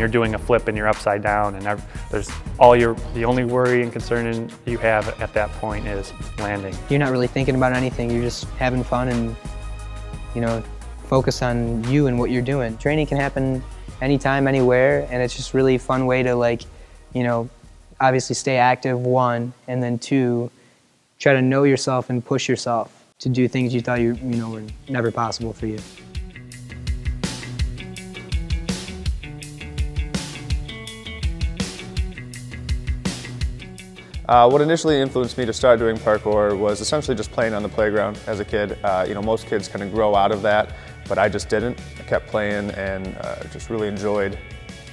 you're doing a flip and you're upside down, and the only worry and concern you have at that point is landing. You're not really thinking about anything, you're just having fun and, you know, focus on you and what you're doing. Training can happen anytime, anywhere, and it's just really a fun way to, like, you know, obviously stay active, one, and then two, try to know yourself and push yourself to do things you thought you know were never possible for you. What initially influenced me to start doing parkour was essentially just playing on the playground as a kid. You know, most kids kind of grow out of that, but I just didn't. I kept playing and just really enjoyed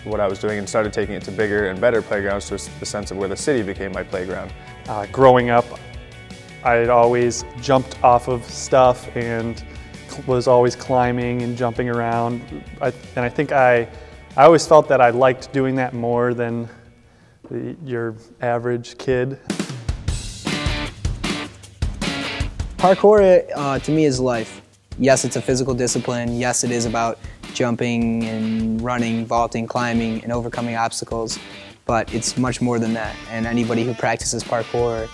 what I was doing and started taking it to bigger and better playgrounds to the sense of where the city became my playground. Growing up, I'd always jumped off of stuff and was always climbing and jumping around. And I think I always felt that I liked doing that more than your average kid. Parkour to me is life. Yes, it's a physical discipline. Yes, it is about jumping and running, vaulting, climbing, and overcoming obstacles. But it's much more than that. And anybody who practices parkour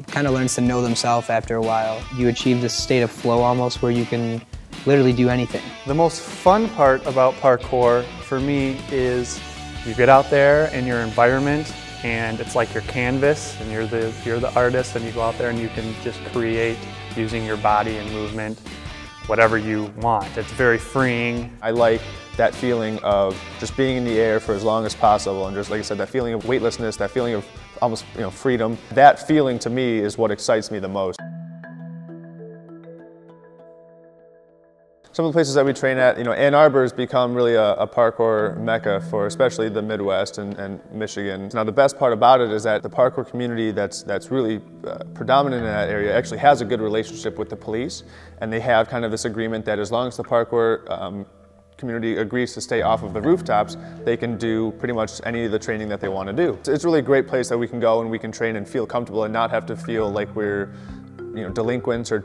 kind of learns to know themselves after a while. You achieve this state of flow almost where you can literally do anything. The most fun part about parkour for me is you get out there in your environment and it's like your canvas and you're the artist, and you go out there and you can just create using your body and movement whatever you want. It's very freeing. I like that feeling of just being in the air for as long as possible, and just like I said, that feeling of weightlessness, that feeling of almost, you know, freedom. That feeling to me is what excites me the most. Some of the places that we train at, you know, Ann Arbor has become really a parkour mecca for especially the Midwest and Michigan. Now the best part about it is that the parkour community that's really predominant in that area actually has a good relationship with the police, and they have kind of this agreement that as long as the parkour community agrees to stay off of the rooftops, they can do pretty much any of the training that they want to do. It's really a great place that we can go and we can train and feel comfortable and not have to feel like we're, you know, delinquents or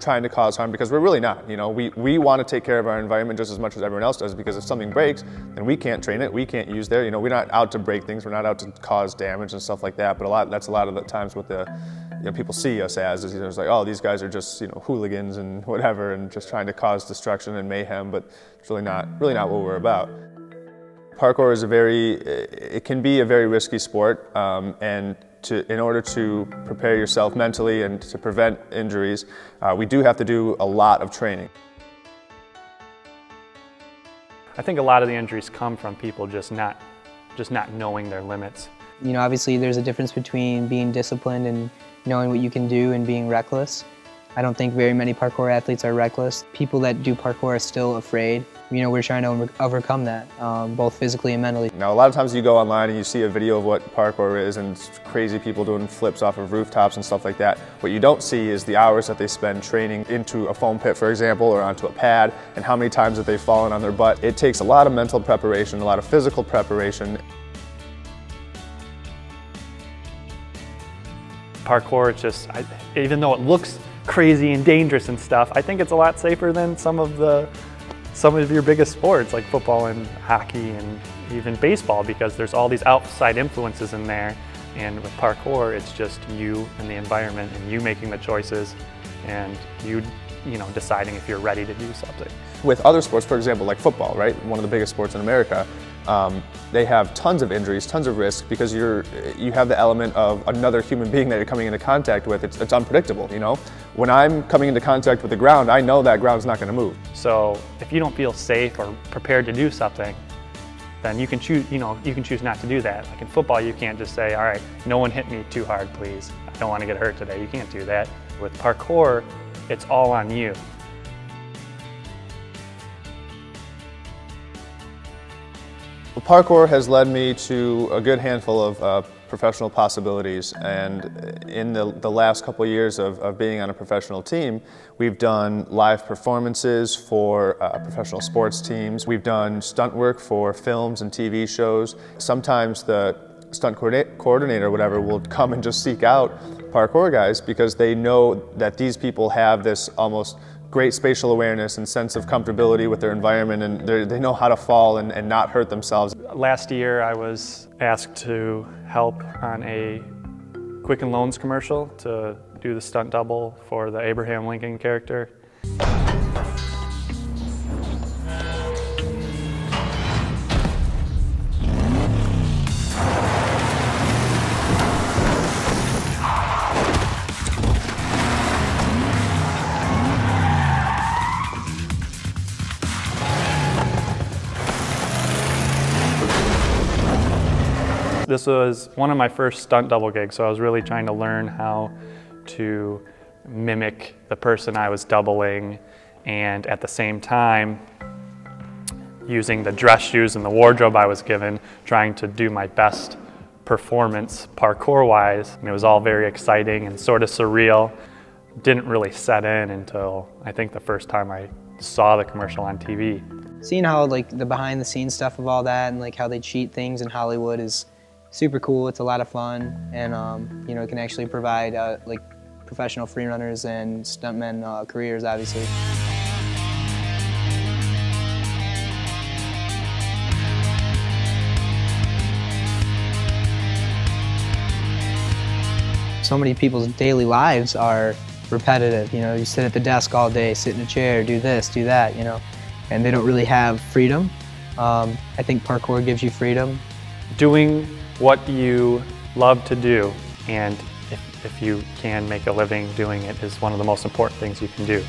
trying to cause harm, because we're really not. You know, we want to take care of our environment just as much as everyone else does, because if something breaks, then we can't train it, we can't use there. You know, we're not out to break things, we're not out to cause damage and stuff like that. But that's a lot of the times what the, you know, people see us as is, you know, it's like, oh, these guys are just, you know, hooligans and whatever, and just trying to cause destruction and mayhem. But it's really not what we're about. Parkour is it can be a very risky sport, and in order to prepare yourself mentally and to prevent injuries, we do have to do a lot of training. I think a lot of the injuries come from people just not knowing their limits. You know, obviously there's a difference between being disciplined and knowing what you can do and being reckless. I don't think very many parkour athletes are reckless. People that do parkour are still afraid. You know, we're trying to overcome that, both physically and mentally. Now, a lot of times you go online and you see a video of what parkour is, and it's crazy people doing flips off of rooftops and stuff like that. What you don't see is the hours that they spend training into a foam pit, for example, or onto a pad, and how many times that they've fallen on their butt. It takes a lot of mental preparation, a lot of physical preparation. Parkour, it's just, even though it looks crazy and dangerous and stuff, I think it's a lot safer than some of your biggest sports like football and hockey and even baseball, because there's all these outside influences in there. And with parkour, it's just you and the environment and you making the choices and you know, deciding if you're ready to do something. With other sports, for example, like football, right? One of the biggest sports in America, they have tons of injuries, tons of risk, because you have the element of another human being that you're coming into contact with. It's unpredictable, you know? When I'm coming into contact with the ground, I know that ground's not going to move. So if you don't feel safe or prepared to do something, then you can choose, you know, you can choose not to do that. Like in football, you can't just say, all right, no one hit me too hard, please. I don't want to get hurt today. You can't do that. With parkour, it's all on you. Well, parkour has led me to a good handful of professional possibilities, and in the last couple of years of being on a professional team, we've done live performances for professional sports teams. We've done stunt work for films and TV shows. Sometimes the stunt coordinator or whatever will come and just seek out parkour guys because they know that these people have this almost great spatial awareness and sense of comfortability with their environment, and they know how to fall and not hurt themselves. last year I was asked to help on a Quicken Loans commercial to do the stunt double for the Abraham Lincoln character. This was one of my first stunt double gigs, so I was really trying to learn how to mimic the person I was doubling, and at the same time using the dress shoes and the wardrobe I was given, trying to do my best performance parkour-wise. And it was all very exciting and sort of surreal. Didn't really set in until I think the first time I saw the commercial on TV. Seeing how like the behind the scenes stuff of all that and like how they cheat things in Hollywood is super cool. It's a lot of fun, and you know, it can actually provide like professional freerunners and stuntmen careers, obviously. So many people's daily lives are repetitive. You know, you sit at the desk all day, sit in a chair, do this, do that, you know, and they don't really have freedom. I think parkour gives you freedom. Doing what you love to do, and if you can make a living doing it, is one of the most important things you can do.